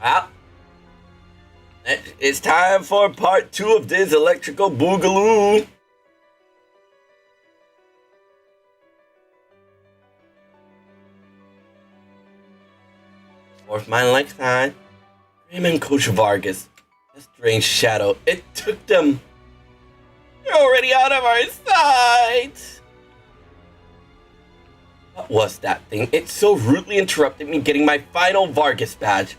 Well, it's time for part 2 of this electrical boogaloo. Fourth mile next time. Raymond Coach Vargas. A strange shadow. It took them. They're already out of our sight. What was that thing? It so rudely interrupted me getting my final Vargas badge.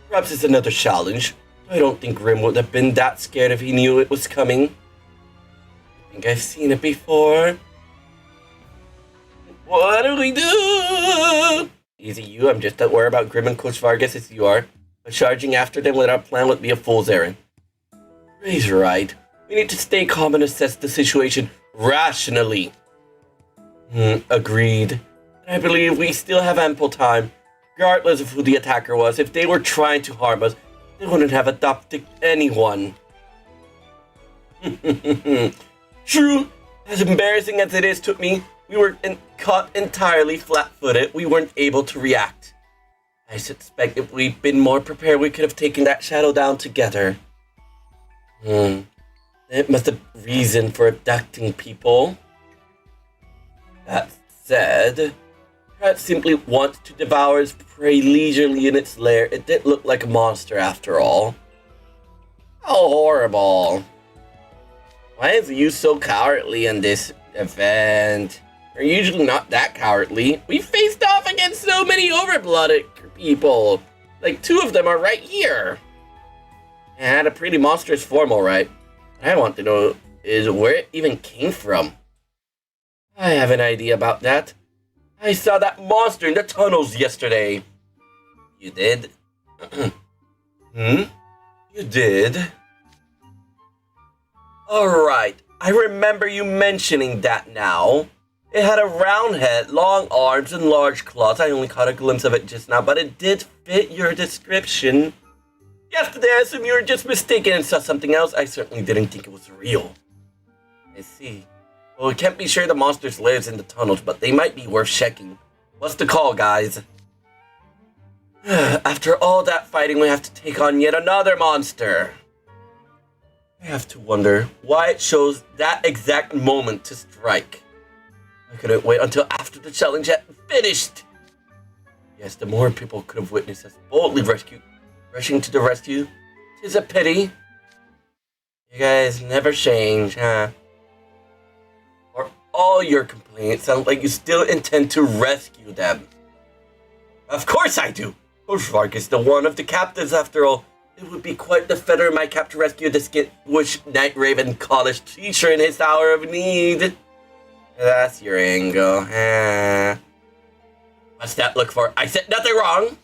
Perhaps it's another challenge. I don't think Grim would have been that scared if he knew it was coming. I think I've seen it before. What do we do? Easy you, I'm just as worried about Grim and Coach Vargas as you are. But charging after them without a plan would be a fool's errand. Ray's right. We need to stay calm and assess the situation rationally. Agreed. And I believe we still have ample time. Regardless of who the attacker was, if they were trying to harm us, they wouldn't have adopted anyone. True, as embarrassing as it is to me, we were caught entirely flat-footed. We weren't able to react. I suspect if we'd been more prepared, we could have taken that shadow down together. It must have reason for abducting people. That said, Rat simply wants to devour its prey leisurely in its lair. It did look like a monster after all. How horrible. Why is you so cowardly in this event? We're usually not that cowardly. We faced off against so many overblooded people. Like 2 of them are right here. It had a pretty monstrous form, alright. What I want to know is where it even came from. I have an idea about that. I saw that monster in the tunnels yesterday. You did? You did? Alright, I remember you mentioning that now. It had a round head, long arms, and large claws. I only caught a glimpse of it just now, but it did fit your description. Yesterday, I assumed you were just mistaken and saw something else. I certainly didn't think it was real. I see. Well, we can't be sure the monsters lives in the tunnels, but they might be worth checking. What's the call, guys? After all that fighting, we have to take on yet another monster. I have to wonder why it chose that exact moment to strike. I couldn't wait until after the challenge had finished. Yes, the more people could have witnessed us boldly rushing to the rescue. 'Tis a pity. You guys never change, huh? All your complaints sound like you still intend to rescue them. Of course I do. Coach Vargas is the one of the captives after all. It would be quite the feather in my cap to rescue the distinguished Night Raven college teacher in his hour of need. That's your angle, huh? What's that look for? I said nothing wrong.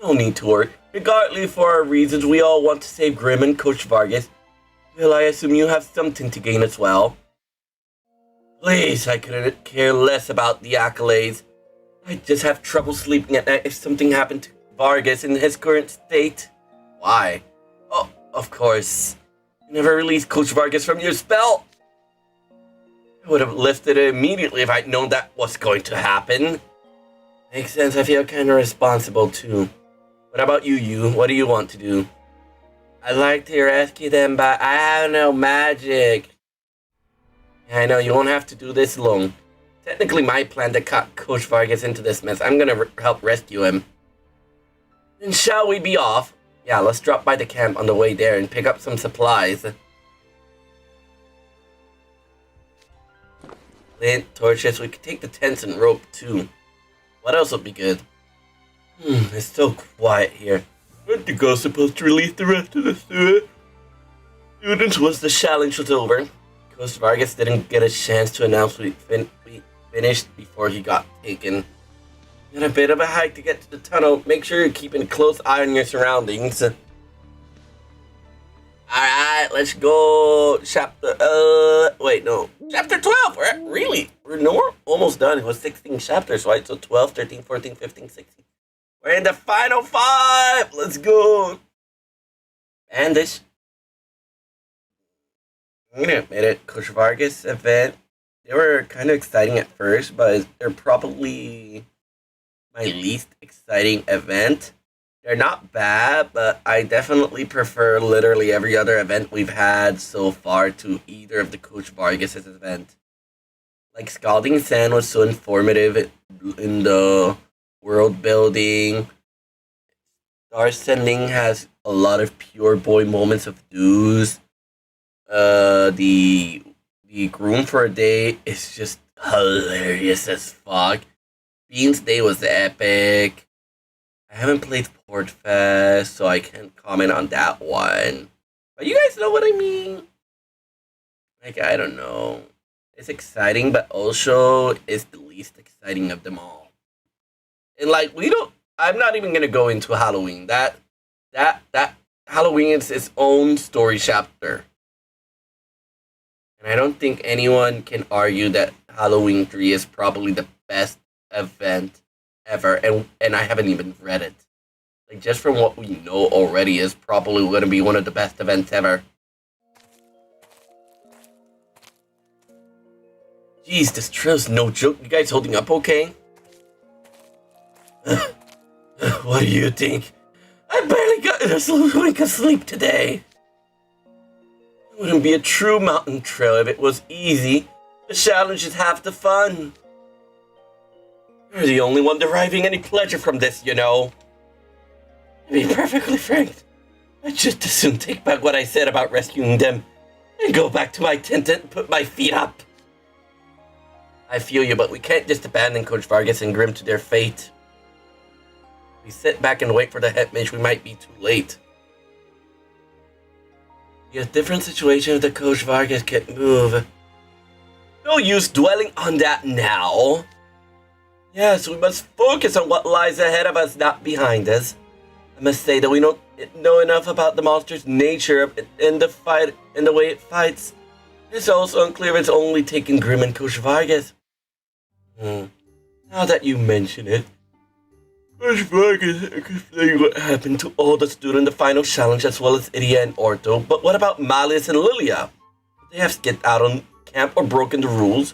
No need to worry. Regardless for our reasons, we all want to save Grim and Coach Vargas. Well, I assume you have something to gain as well. Please, I couldn't care less about the accolades. I'd just have trouble sleeping at night if something happened to Vargas in his current state. Why? Oh, of course. You never released Coach Vargas from your spell. I would have lifted it immediately if I'd known that was going to happen. Makes sense, I feel kind of responsible too. What about you? What do you want to do? I'd like to rescue them, but I have no magic. I know, you won't have to do this alone. Technically my plan to cut Coach Vargas into this mess. I'm gonna help rescue him. Then shall we be off? Yeah, let's drop by the camp on the way there and pick up some supplies. Flint, torches, we could take the tents and rope too. What else would be good? It's so quiet here. Aren't the girls supposed to release the rest of the students once the challenge was over? Coach Vargas didn't get a chance to announce we finished before he got taken. Got a bit of a hike to get to the tunnel. Make sure you're keeping a close eye on your surroundings. Alright, let's go. Chapter 12. We're almost done. It was 16 chapters, right? So 12, 13, 14, 15, 16. We're in the final 5. Let's go. And this, I'm gonna admit it, Coach Vargas event, they were kind of exciting at first, but they're probably my least exciting event. They're not bad, but I definitely prefer literally every other event we've had so far to either of the Coach Vargas' event. Like, Scalding Sand was so informative in the world building. Star Sending has a lot of pure boy moments of dues. The Groom for a Day is just hilarious as fuck. Beans Day was epic. I haven't played Portfest, so I can't comment on that one. But you guys know what I mean? Like, I don't know. It's exciting, but also it's the least exciting of them all. And like, I'm not even gonna go into Halloween. That Halloween is its own story chapter. And I don't think anyone can argue that Halloween 3 is probably the best event ever, and I haven't even read it. Like, just from what we know already, is probably going to be one of the best events ever. Jeez, this trail's no joke. You guys holding up okay? What do you think? I barely got a wink of sleep today. It wouldn't be a true mountain trail if it was easy. The challenge is half the fun. You're the only one deriving any pleasure from this, you know. To be perfectly frank, I'd just as soon take back what I said about rescuing them and go back to my tent and put my feet up. I feel you, but we can't just abandon Coach Vargas and Grim to their fate. If we sit back and wait for the head mage, we might be too late. Be a different situation if the Coach Vargas can't move. No use dwelling on that now. Yes, we must focus on what lies ahead of us, not behind us. I must say that we don't know enough about the monster's nature and the fight and the way it fights. It's also unclear if it's only taken Grim and Coach Vargas. Now that you mention it, Coach Vargas could explain what happened to all that's during the final challenge as well as Idia and Orto. But what about Malice and Lilia? They have skipped out on camp or broken the rules?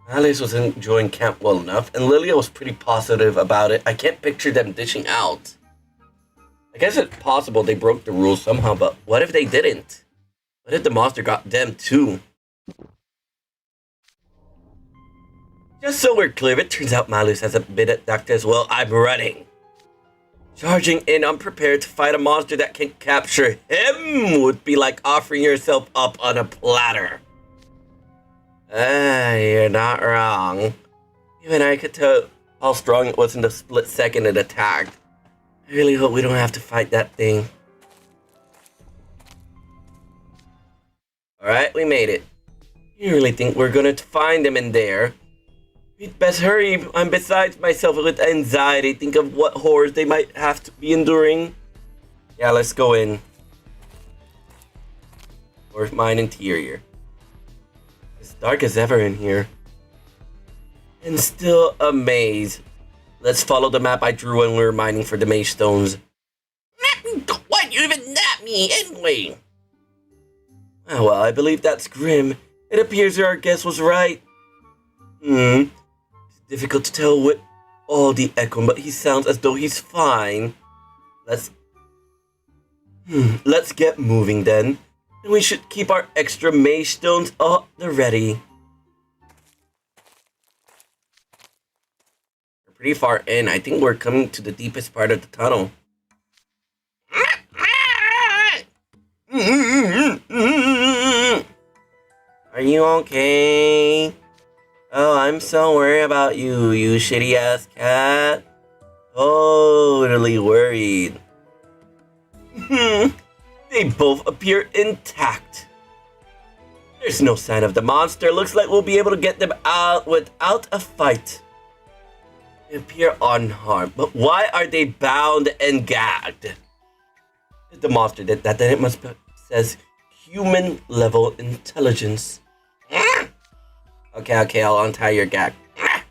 Alice was enjoying camp well enough, and Lilia was pretty positive about it. I can't picture them dishing out. I guess it's possible they broke the rules somehow, but what if they didn't? What if the monster got them too? Just so we're clear, it turns out Malus has a bit at Doctor as well. I'm running. Charging in unprepared to fight a monster that can capture him would be like offering yourself up on a platter. You're not wrong. Even I could tell how strong it was in the split second it attacked. I really hope we don't have to fight that thing. Alright, we made it. You really think we're gonna find them in there? We'd best hurry. I'm besides myself with anxiety. Think of what horrors they might have to be enduring. Yeah, let's go in. Or mine interior. It's dark as ever in here. And still a maze. Let's follow the map I drew when we were mining for the mage stones. Why'd you even nap me anyway? Oh, well, I believe that's Grim. It appears our guess was right. It's difficult to tell with all the echo, but he sounds as though he's fine. Let's get moving then. And we should keep our extra mage stones at the ready. We're pretty far in. I think we're coming to the deepest part of the tunnel. Are you okay? Oh, I'm so worried about you, you shitty ass cat. Totally worried. They both appear intact. There's no sign of the monster. Looks like we'll be able to get them out without a fight. They appear unharmed, but why are they bound and gagged? If the monster did that, then it must be, says human level intelligence. Okay, I'll untie your gag. I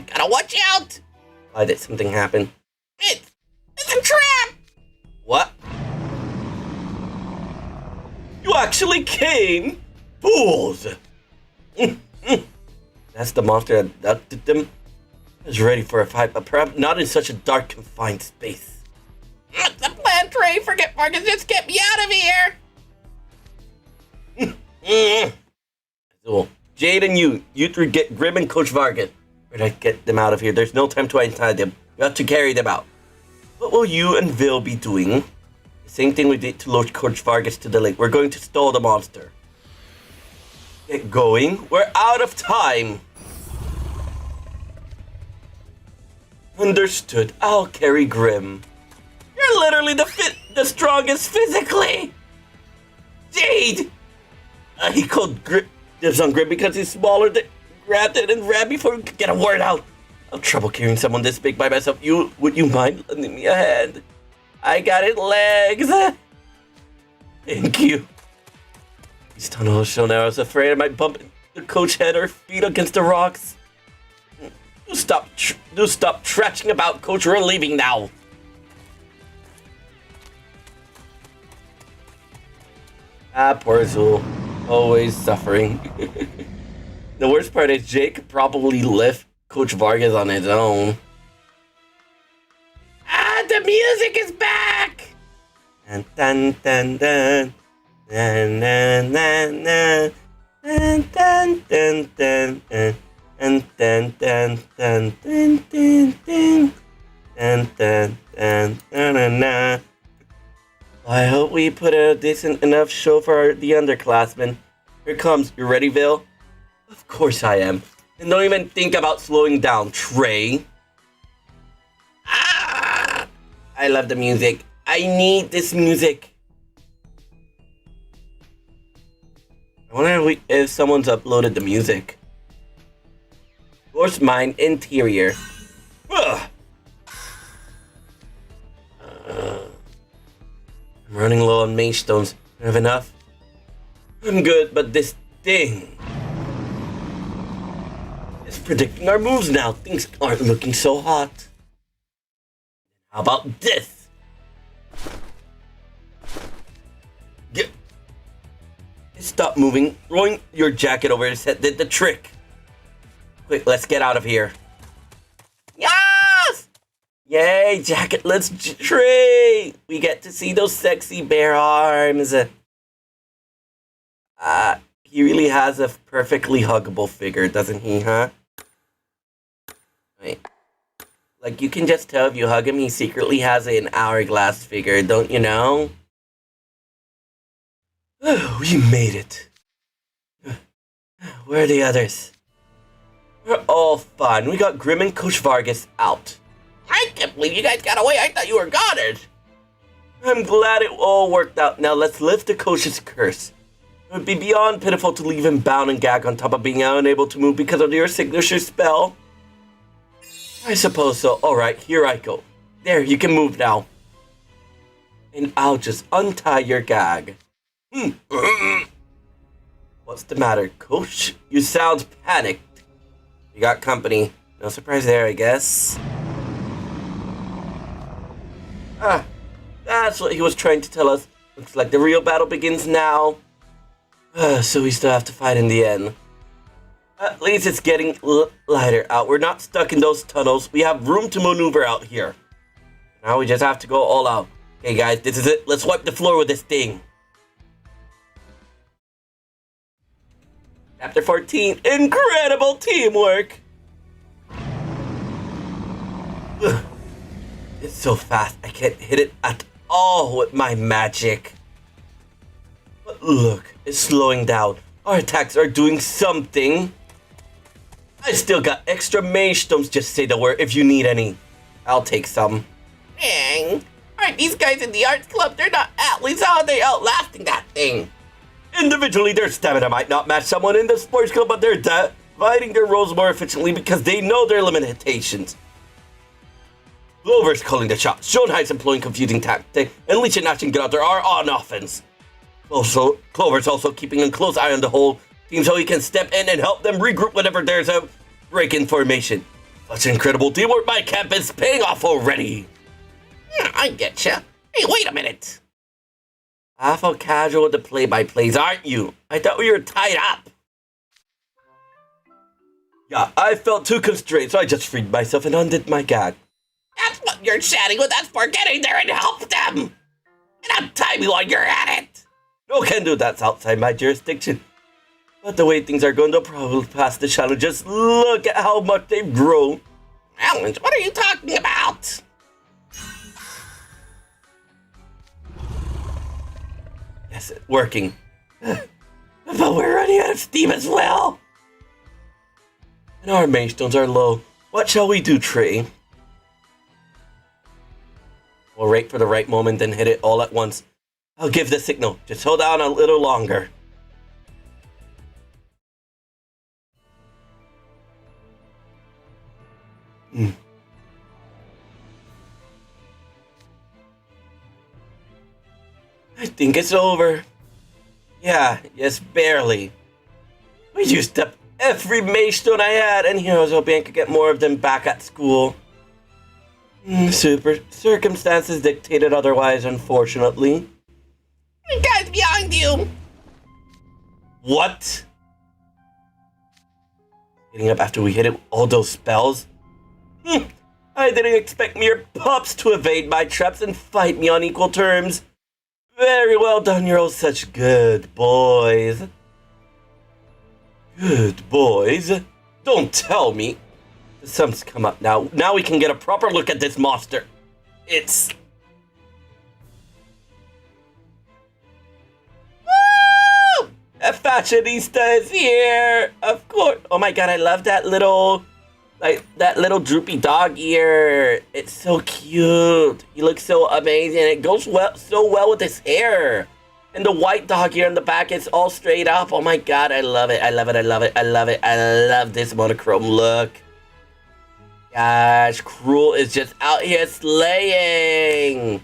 gotta watch out! Why did something happen? It's a trap! What? You actually came? Fools! That's the monster that abducted them? I was ready for a fight, but perhaps not in such a dark, confined space. What's the plan, Trey? Forget Vargas, just get me out of here! So, Jade and you three get Grim and Coach Vargas. We're gonna get them out of here. There's no time to untie them. We have to carry them out. What will you and Vil be doing? The same thing we did to lure Coach Vargas to the lake. We're going to stall the monster. Get going. We're out of time. Understood. I'll carry Grim. You're literally the strongest physically. Jade! He called dibs on Grim because he's smaller than grabbed it and ran before we could get a word out. I have trouble carrying someone this big by myself. Would you mind lending me a hand? I got it legs. Thank you. These tunnels show now. I was afraid I might bump the coach head or feet against the rocks. Do stop trashing about, Coach. We're leaving now. Poor Zul. Always suffering. The worst part is Jake could probably lift Coach Vargas on his own. The music is back! Dun dun dun dun. Dun dun dun dun. Dun dun dun dun dun. Dun dun dun dun dun dun dun. Dun dun dun dun dun. I hope we put a decent enough show for the underclassmen. Here it comes. You ready, Vil? Of course I am. And don't even think about slowing down, Trey. I love the music. I need this music. I wonder if someone's uploaded the music. Force mine interior. I'm running low on mage stones. Do I have enough? I'm good, but this thing... it's predicting our moves now. Things aren't looking so hot. How about this? Stop moving. Throwing your jacket over his head did the trick. Quick, let's get out of here. Yes! Yay, jacketless Trey! We get to see those sexy bare arms. He really has a perfectly huggable figure, doesn't he, huh? Wait. Like, you can just tell if you hug him, he secretly has an hourglass figure, don't you know? We made it. Where are the others? We're all fine. We got Grim and Coach Vargas out. I can't believe you guys got away. I thought you were goddard. I'm glad it all worked out. Now let's lift the coach's curse. It would be beyond pitiful to leave him bound and gagged on top of being unable to move because of your signature spell. I suppose so. Alright, here I go. There, you can move now. And I'll just untie your gag. What's the matter, Coach? You sound panicked. You got company. No surprise there, I guess. That's what he was trying to tell us. Looks like the real battle begins now. So we still have to fight in the end. At least it's getting lighter out. We're not stuck in those tunnels. We have room to maneuver out here. Now we just have to go all out. Okay, guys, this is it. Let's wipe the floor with this thing. Chapter 14, incredible teamwork! It's so fast, I can't hit it at all with my magic. But look, it's slowing down. Our attacks are doing something. I still got extra mage stones, just say the word if you need any. I'll take some. Dang. Aren't these guys in the arts club? They're not athletes. How are they outlasting that thing? Individually, their stamina might not match someone in the sports club, but they're dividing their roles more efficiently because they know their limitations. Clover's calling the shots, Schoenheit's employing confusing tactics, and Leech and Ashengrother are on offense. Also, Clover's also keeping a close eye on the whole team so he can step in and help them regroup whenever there's a break in formation. Such incredible teamwork, my camp is paying off already. I getcha. Hey, wait a minute. Awful casual with the play-by-plays, aren't you? I thought we were tied up. Yeah, I felt too constrained, so I just freed myself and undid my gag. That's what you're chatting with us for. Get in there and help them. And untie me while you're at it. No can do, that's outside my jurisdiction. But the way things are going, they'll probably pass the challenge. Just look at how much they've grown. Challenge? What are you talking about? Yes, it's working. But we're running out of steam as well. And our Maystones are low. What shall we do, Trey? We'll wait for the right moment and hit it all at once. I'll give the signal. Just hold on a little longer. I think it's over. Yeah, yes, barely. I used up every Maystone I had, and here I was hoping I could get more of them back at school. Circumstances dictated otherwise, unfortunately. The guy's behind you. What? Getting up after we hit it, all those spells? I didn't expect mere pups to evade my traps and fight me on equal terms. Very well done, you're all such good boys. Good boys? Don't tell me. The sun's come up now. Now we can get a proper look at this monster. It's... Woo! A fashionista is here! Of course. Oh my god, I love that little... that little droopy dog ear. It's so cute. He looks so amazing. It goes so well with his hair. And the white dog ear in the back is all straight up. Oh my god, I love it. I love it. I love it. I love it. I love this monochrome look. Gosh, Cruel is just out here slaying.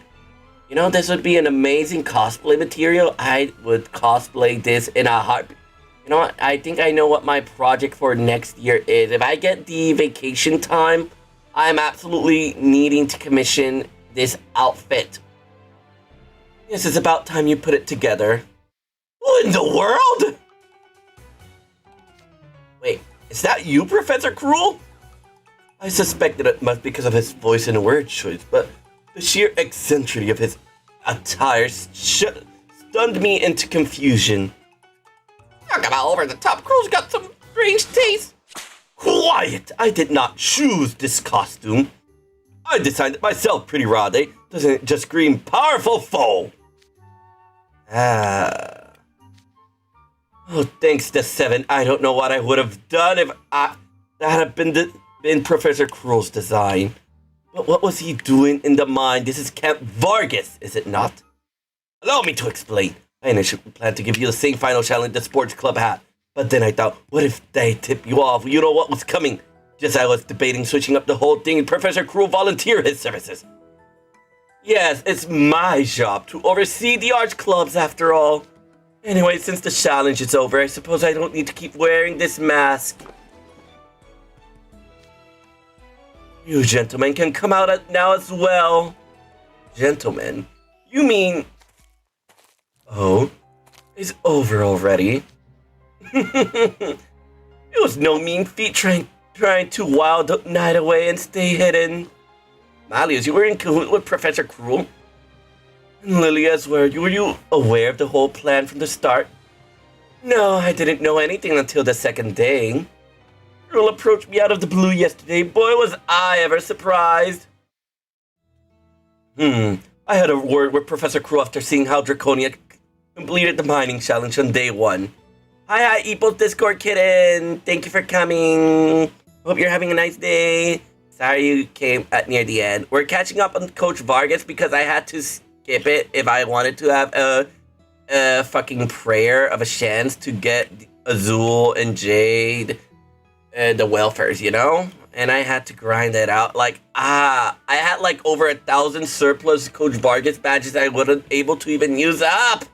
You know, this would be an amazing cosplay material. I would cosplay this in a heartbeat. You know what? I think I know what my project for next year is. If I get the vacation time, I'm absolutely needing to commission this outfit. Yes, it's about time you put it together. What in the world? Wait, is that you, Professor Cruel? I suspected it must be because of his voice and word choice, but the sheer eccentricity of his attire stunned me into confusion. Talk about over the top. Cruel's got some strange taste. Quiet! I did not choose this costume. I designed it myself, pretty raw, eh? Doesn't it just scream powerful foe? Oh, thanks to Seven, I don't know what I would have done if that had been Professor Cruel's design. But what was he doing in the mine? This is Camp Vargas, is it not? Allow me to explain. I initially planned to give you the same final challenge the sports club had. But then I thought, what if they tip you off? You know what was coming. Just as I was debating switching up the whole thing, and Professor Cruel volunteered his services. Yes, it's my job to oversee the arts clubs after all. Anyway, since the challenge is over, I suppose I don't need to keep wearing this mask. You gentlemen can come out now as well. Gentlemen? You mean... Oh, it's over already. It was no mean feat trying to while the night away and stay hidden. Malius, you were in cahoots with Professor Cruel. And Lilias, were you aware of the whole plan from the start? No, I didn't know anything until the second day. Cruel approached me out of the blue yesterday. Boy, was I ever surprised. I had a word with Professor Cruel after seeing how Draconia completed the mining challenge on day 1. Hi, Eeple's Discord kitten. Thank you for coming. Hope you're having a nice day. Sorry you came at near the end. We're catching up on Coach Vargas because I had to skip it if I wanted to have a fucking prayer of a chance to get Azul and Jade the welfares, you know? And I had to grind it out. I had like over 1,000 surplus Coach Vargas badges I wasn't able to even use up.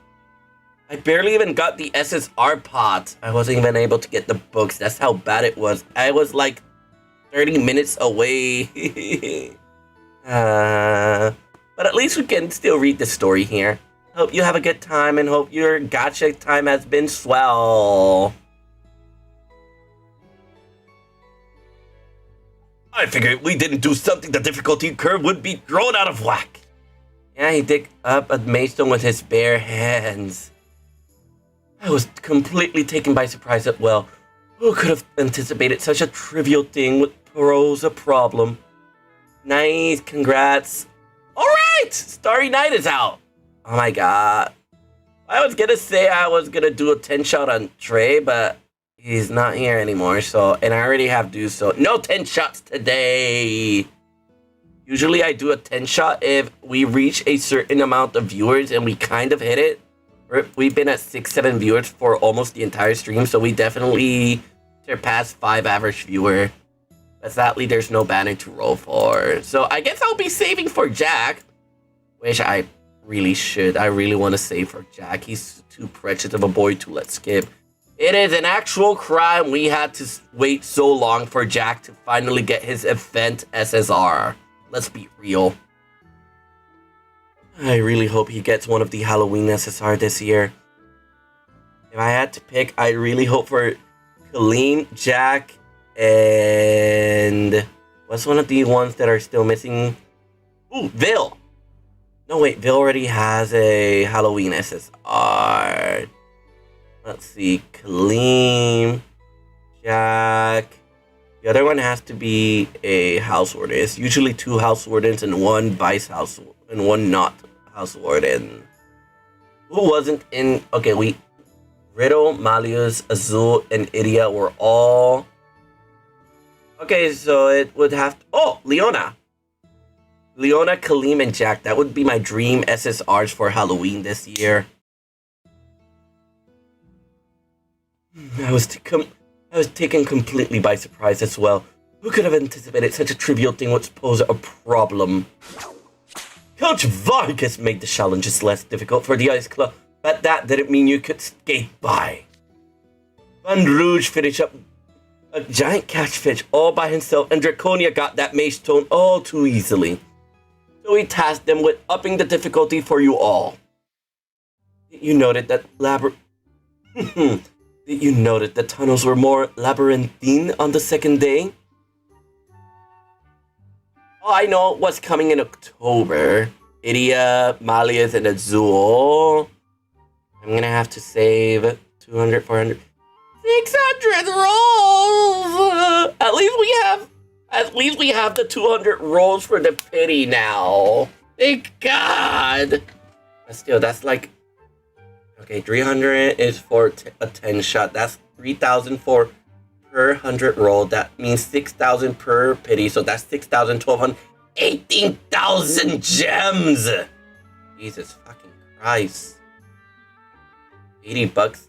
I barely even got the SSR pot. I wasn't even able to get the books. That's how bad it was. I was like 30 minutes away. But at least we can still read the story here. Hope you have a good time and hope your gacha time has been swell. I figured if we didn't do something, the difficulty curve would be thrown out of whack. Yeah, he dug up a maidstone with his bare hands. I was completely taken by surprise at well. Who could have anticipated such a trivial thing would pose a problem? Nice, congrats. Alright! Starry Night is out. Oh my god. I was gonna say I was gonna do a 10 shot on Trey, but he's not here anymore, and I already have do so. No 10 shots today! Usually I do a 10 shot if we reach a certain amount of viewers and we kind of hit it. We've been at 6-7 viewers for almost the entire stream, so we definitely surpassed 5 average viewer. But sadly, there's no banner to roll for. So I guess I'll be saving for Jack, which I really should. I really want to save for Jack. He's too precious of a boy to let skip. It is an actual crime we had to wait so long for Jack to finally get his event SSR. Let's be real. I really hope he gets one of the Halloween SSR this year. If I had to pick, I really hope for Colleen, Jack, and what's one of the ones that are still missing? Ooh, Vil. No, wait, Vil already has a Halloween SSR. Let's see, Colleen, Jack. The other one has to be a house warden. It's usually 2 house wardens and 1 vice house and 1 not house warden. Who wasn't in? Okay, Riddle, Malleus, Azul, and Idia were all. Okay, so it would have to. Oh, Leona, Kaleem, and Jack. That would be my dream SSRs for Halloween this year. I was taken completely by surprise as well. Who could have anticipated such a trivial thing would pose a problem? Coach Vargas made the challenges less difficult for the Ice Club, but that didn't mean you could skate by. Van Rouge finished up a giant catchfish all by himself, and Draconia got that maidstone all too easily. So he tasked them with upping the difficulty for you all. You noted that Did you notice the tunnels were more labyrinthine on the second day? Oh, I know what's coming in October. Idia, Malleus, and Azul. I'm gonna have to save 200, 400, 600 rolls! At least we have the 200 rolls for the pity now. Thank God! But still, that's like... Okay, 300 is for a 10 shot. That's 3,000 for per 100 roll. That means 6,000 per pity. So that's 6,000, 1,200, 18,000 gems. Jesus fucking Christ. 80 bucks.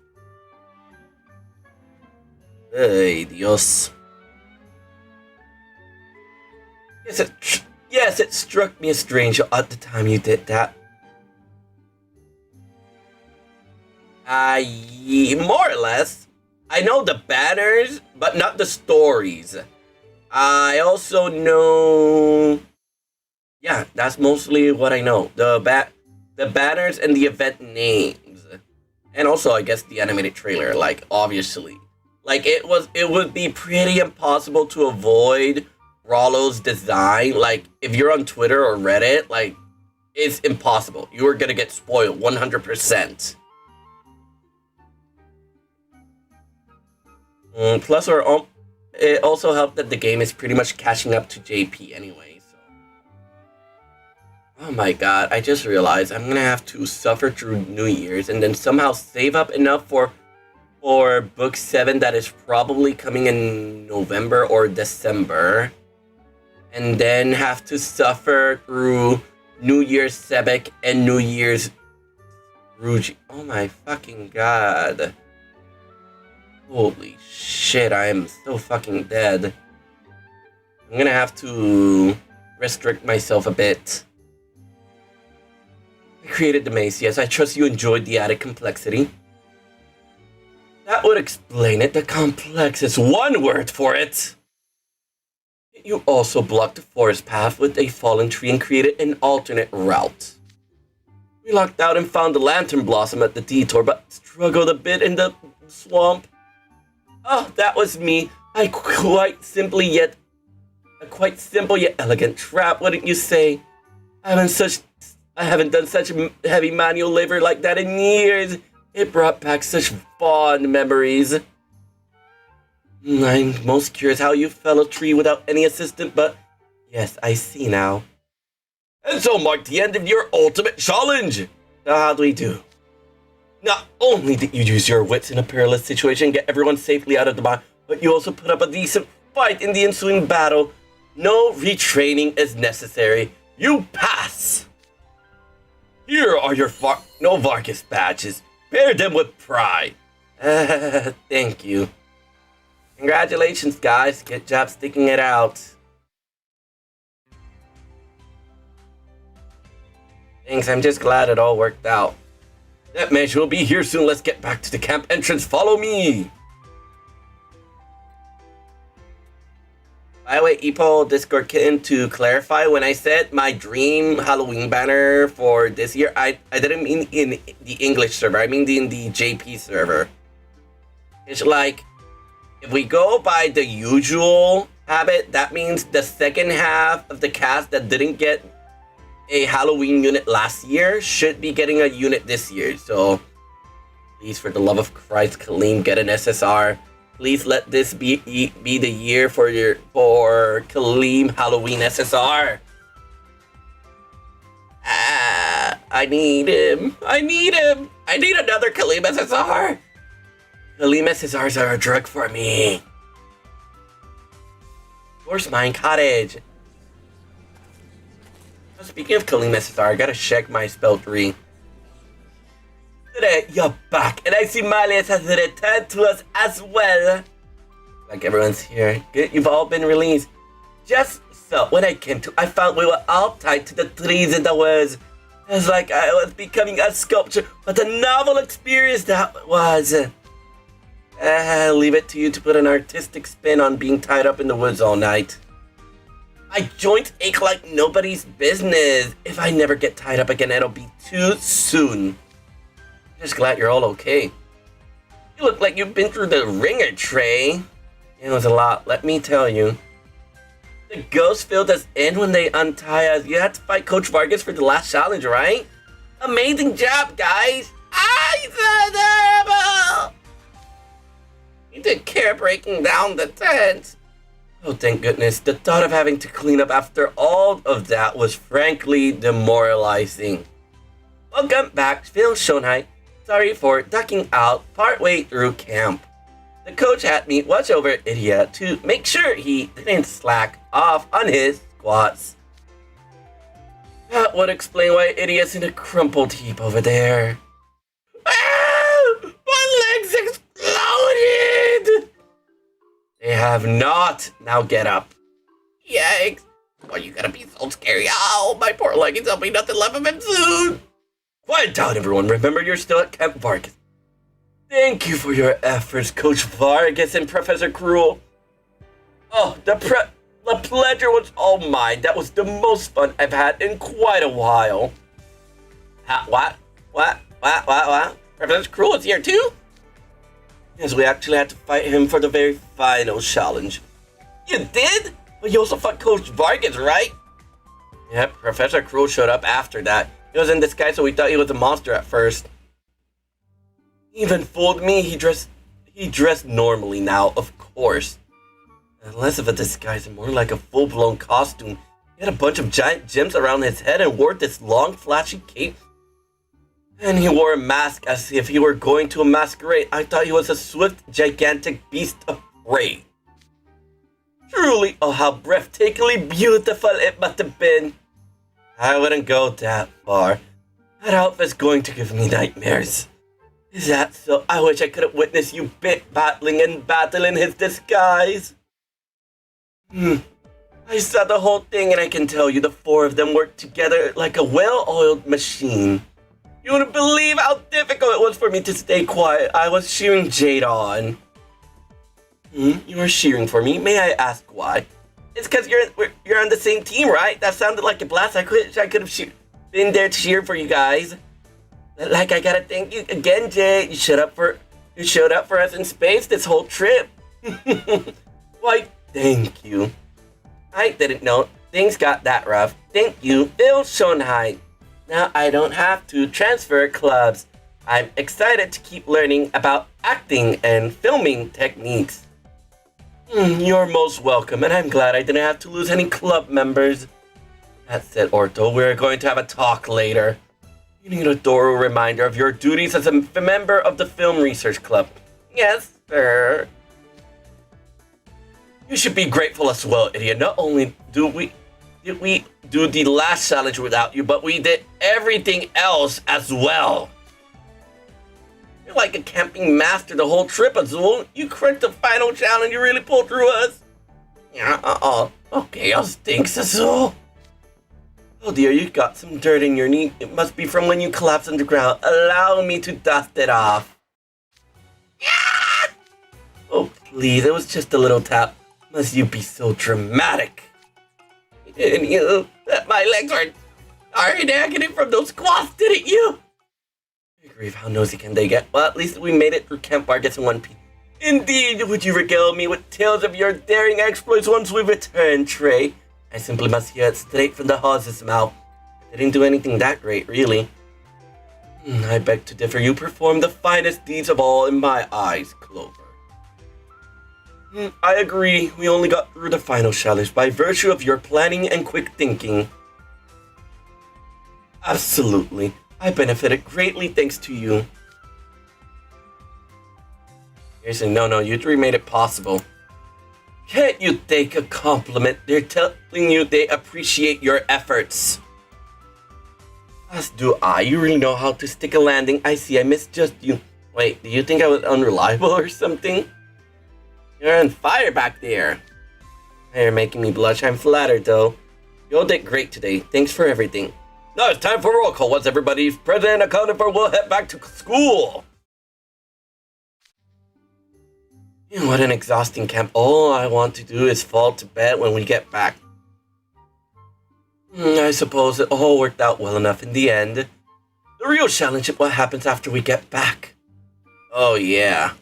Ay, Dios. Yes, it struck me as strange at the time you did that. More or less. I know the banners, but not the stories. I also know... Yeah, that's mostly what I know. The banners and the event names. And also, I guess, the animated trailer, like, obviously. Like, it would be pretty impossible to avoid Rollo's design. Like, if you're on Twitter or Reddit, like, it's impossible. You are gonna get spoiled 100%. Plus, it also helped that the game is pretty much catching up to JP anyway, so... Oh my god, I just realized I'm gonna have to suffer through New Year's and then somehow save up enough for Book 7 that is probably coming in November or December. And then have to suffer through New Year's Sebek and New Year's Ruji. Oh my fucking god. Holy shit, I am so fucking dead. I'm gonna have to restrict myself a bit. I created the maze, yes, I trust you enjoyed the added complexity. That would explain it, the complex is one word for it! You also blocked the forest path with a fallen tree and created an alternate route. We locked out and found the lantern blossom at the detour, but struggled a bit in the swamp. Oh, that was me. I quite simply yet A quite simple yet elegant trap, wouldn't you say? I haven't done such heavy manual labor like that in years. It brought back such fond memories. I'm most curious how you fell a tree without any assistant, but yes, I see now. And so marked the end of your ultimate challenge. So how do we do? Not only did you use your wits in a perilous situation and get everyone safely out of the mine, but you also put up a decent fight in the ensuing battle. No retraining is necessary. You pass! Here are your Vargas badges. Bear them with pride. Thank you. Congratulations, guys. Good job sticking it out. Thanks, I'm just glad it all worked out. That measure will be here soon. Let's get back to the camp entrance. Follow me. By the way, Epo Discord Kitten, to clarify, when I said my dream Halloween banner for this year, I didn't mean in the English server. I mean in the JP server. It's like, if we go by the usual habit, that means the second half of the cast that didn't get a Halloween unit last year should be getting a unit this year. So, please, for the love of Christ, Kaleem, get an SSR. Please let this be the year for Kaleem Halloween SSR. I need him. I need another Kaleem SSR. Kaleem SSRs are a drug for me. Force Mine Cottage. Speaking of Kaleem SSR, I gotta check my spell tree. Today, you're back, and I see Malius has returned to us as well. Like everyone's here. Good, you've all been released. Just so, when I came to, I found we were all tied to the trees in the woods. It was like I was becoming a sculpture. What a novel experience that was. I'll leave it to you to put an artistic spin on being tied up in the woods all night. My joints ache like nobody's business. If I never get tied up again, it'll be too soon. Just glad you're all okay. You look like you've been through the ringer, Trey. It was a lot, let me tell you. The ghosts filled us in when they untie us. You had to fight Coach Vargas for the last challenge, right? Amazing job, guys. I said you took care of breaking down the tent. Oh, thank goodness. The thought of having to clean up after all of that was frankly demoralizing. Welcome back, Phil Shonhai. Sorry for ducking out partway through camp. The coach had me watch over Idia to make sure he didn't slack off on his squats. That would explain why Idia's in a crumpled heap over there. Ah! My legs exploded! They have not. Now get up. Yikes. Why you gotta be so scary? Ow, my poor leggings will be nothing left of him soon. Quiet down, everyone. Remember, you're still at Camp Vargas. Thank you for your efforts, Coach Vargas and Professor Cruel. Oh, the pleasure was all mine. That was the most fun I've had in quite a while. What? Professor Cruel is here too? Yes, we actually had to fight him for the very final challenge. You did? But you also fought Coach Vargas, right? Yep, Professor Cruel showed up after that. He was in disguise, so we thought he was a monster at first. He even fooled me. He dressed normally now, of course. Less of a disguise and more like a full-blown costume. He had a bunch of giant gems around his head and wore this long, flashy cape. And he wore a mask as if he were going to a masquerade. I thought he was a swift, gigantic beast of prey. Truly, oh how breathtakingly beautiful it must have been. I wouldn't go that far. That outfit's going to give me nightmares. Is that so? I wish I could have witnessed you battling in his disguise. I saw the whole thing and I can tell you the four of them worked together like a well-oiled machine. You wouldn't believe how difficult it was for me to stay quiet. I was cheering Jade on. You were cheering for me? May I ask why? It's because you're on the same team, right? That sounded like a blast. I could have been there to cheer for you guys. Like, I gotta thank you again, Jay. You showed up for us in space this whole trip. Why, thank you. I didn't know things got that rough. Thank you, Bill Schoenheit. Now I don't have to transfer clubs. I'm excited to keep learning about acting and filming techniques. You're most welcome, and I'm glad I didn't have to lose any club members. That said, Orto, we're going to have a talk later. You need a thorough reminder of your duties as a member of the Film Research Club. Yes, sir. You should be grateful as well, idiot. Not only did we do the last challenge without you, but we did everything else as well. You're like a camping master the whole trip, Azul. You cracked the final challenge, you really pulled through us. Yeah, okay, I'll stinks, Azul. Oh dear, you got some dirt in your knee. It must be from when you collapsed underground. Allow me to dust it off. Yeah! Oh, please, it was just a little tap. Must you be so dramatic? And you, my legs are negative from those squats, didn't you? Good grief, how nosy can they get? Well, at least we made it through Camp Vargas in one piece. Indeed, would you regale me with tales of your daring exploits once we return, Trey? I simply must hear it straight from the horse's mouth. I didn't do anything that great, really. I beg to differ. You performed the finest deeds of all in my eyes, Clover. I agree. We only got through the final challenge by virtue of your planning and quick thinking. Absolutely. I benefited greatly thanks to you. Seriously, no, you three made it possible. Can't you take a compliment? They're telling you they appreciate your efforts. As do I. You really know how to stick a landing. I see, I misjudged you. Wait, do you think I was unreliable or something? You're on fire back there. You're making me blush. I'm flattered, though. You all did great today. Thanks for everything. Now it's time for roll call. Once everybody's present and accounted for, we'll head back to school. What an exhausting camp. All I want to do is fall to bed when we get back. I suppose it all worked out well enough in the end. The real challenge is what happens after we get back. Oh yeah.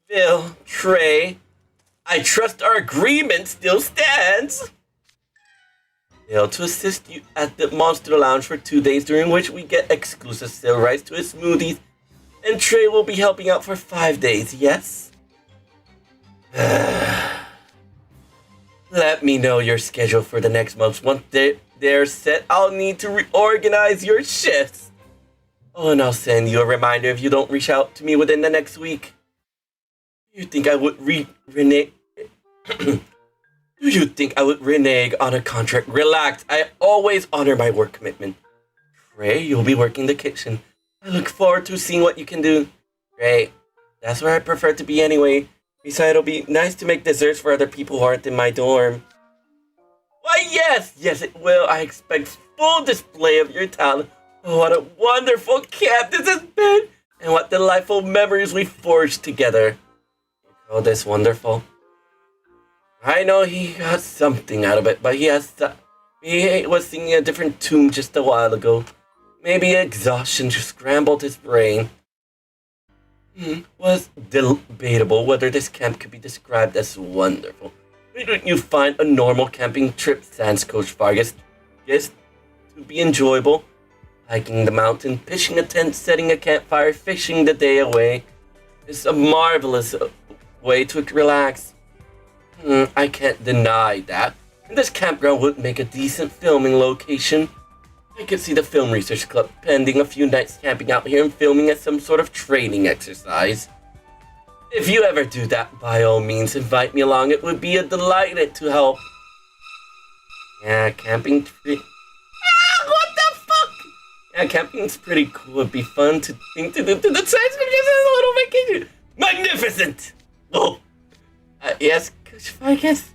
Bill, Trey, I trust our agreement still stands. Bill, to assist you at the Monster Lounge for 2 days, during which we get exclusive sale rights to his smoothies, and Trey will be helping out for 5 days, yes? Let me know your schedule for the next month. Once they're set, I'll need to reorganize your shifts. Oh, and I'll send you a reminder if you don't reach out to me within the next week. Do you think I would renege? Do you think I would renege on a contract? Relax. I always honor my work commitment. Trey, you'll be working the kitchen. I look forward to seeing what you can do. Trey, that's where I prefer to be anyway. Besides, it'll be nice to make desserts for other people who aren't in my dorm. Why, yes, it will. I expect full display of your talent. Oh, what a wonderful camp this has been, and what delightful memories we forged together. You call this wonderful? I know he got something out of it, but he was singing a different tune just a while ago. Maybe exhaustion just scrambled his brain. Was debatable whether this camp could be described as wonderful. Wouldn't you find a normal camping trip, sans Coach Vargas, just to be enjoyable? Hiking the mountain, pitching a tent, setting a campfire, fishing the day away. It's a marvelous way to relax. I can't deny that. And this campground would make a decent filming location. I could see the Film Research Club spending a few nights camping out here and filming as some sort of training exercise. If you ever do that, by all means, invite me along. It would be a delight to help. Yeah, camping... what the fuck? Yeah, camping's pretty cool. It'd be fun to think to do to the size of just a little vacation. Magnificent! Oh! Yes, Coach Vargas?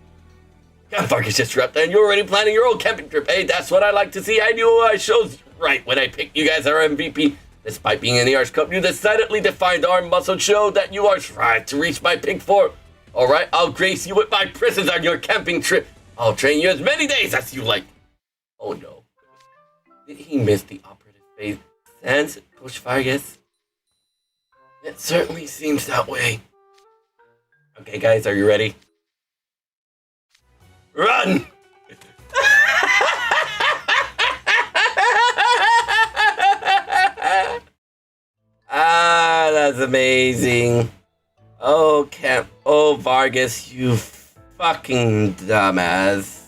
Camp Vargas just wrapped and you're already planning your own camping trip. Hey, that's what I like to see. I knew I chose right when I picked you guys our MVP. Despite being in the Arch Cup, you decidedly defined our muscle show that you are trying to reach my pick 4. Alright, I'll grace you with my presence on your camping trip. I'll train you as many days as you like. Oh no. Did he miss the operative phase? Sans Coach Vargas? It certainly seems that way. Okay guys, are you ready? Run! Ah, that's amazing. Oh, Vargas, you fucking dumbass.